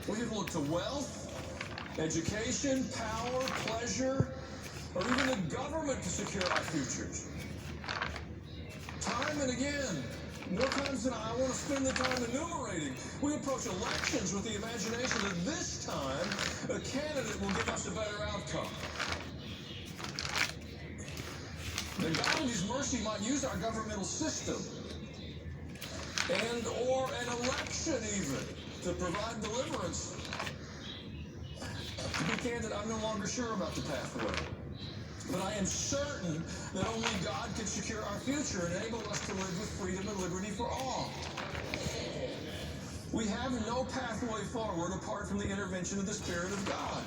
We can look to wealth, education, power, pleasure, or even the government to secure our futures. Time and again, more times than I want to spend the time enumerating, we approach elections with the imagination that this time a candidate will give us a better outcome. Then God in His mercy might use our governmental system and or an election even to provide deliverance. To be candid, I'm no longer sure about the pathway. But I am certain that only God can secure our future and enable us to live with freedom and liberty for all. We have no pathway forward apart from the intervention of the Spirit of God.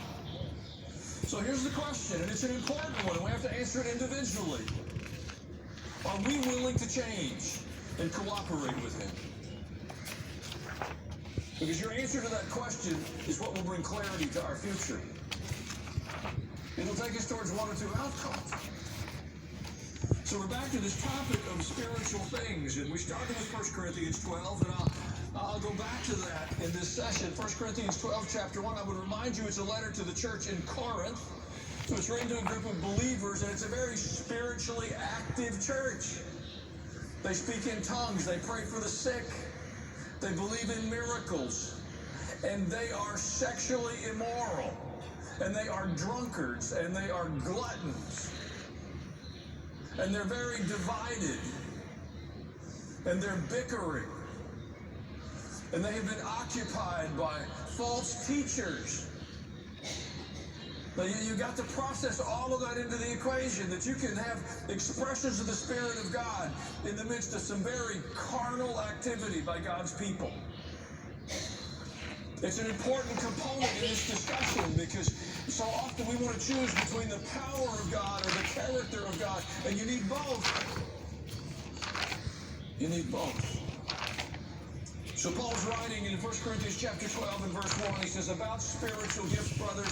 So here's the question, and it's an important one, and we have to answer it individually. Are we willing to change and cooperate with Him? Because your answer to that question is what will bring clarity to our future. It'll take us towards one or two outcomes. So we're back to this topic of spiritual things, and we started with 1 Corinthians 12, and I'll go back to that in this session. 1 Corinthians 12, chapter 1, I would remind you it's a letter to the church in Corinth. So it's written to a group of believers, and it's a very spiritually active church. They speak in tongues, they pray for the sick, they believe in miracles, and they are sexually immoral. And they are drunkards, and they are gluttons. And they're very divided. And they're bickering. And they have been occupied by false teachers. Now, you got to process all of that into the equation, that you can have expressions of the Spirit of God in the midst of some very carnal activity by God's people. It's an important component in this discussion because so often we want to choose between the power of God or the character of God, and you need both. You need both. So Paul's writing in 1 Corinthians chapter 12 and verse 1, he says, about spiritual gifts, brothers,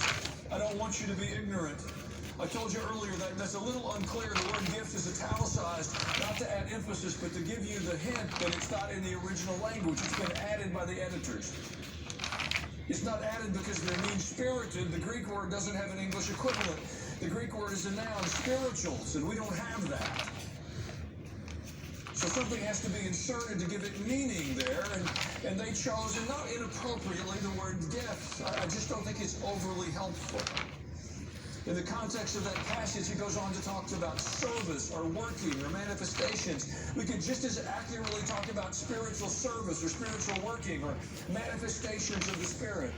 I don't want you to be ignorant. I told you earlier that that's a little unclear. The word gift is italicized, not to add emphasis, but to give you the hint that it's not in the original language. It's been added by the editors. It's not added because they're mean-spirited. The Greek word doesn't have an English equivalent. The Greek word is a noun, spirituals, and we don't have that. So something has to be inserted to give it meaning there, and they chose, and not inappropriately, the word gift. I just don't think it's overly helpful. In the context of that passage, he goes on to talk about service or working or manifestations. We could just as accurately talk about spiritual service or spiritual working or manifestations of the Spirit.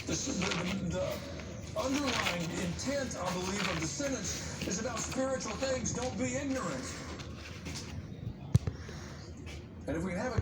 The underlying intent, I believe, of the sentence is about spiritual things. Don't be ignorant. And if we have a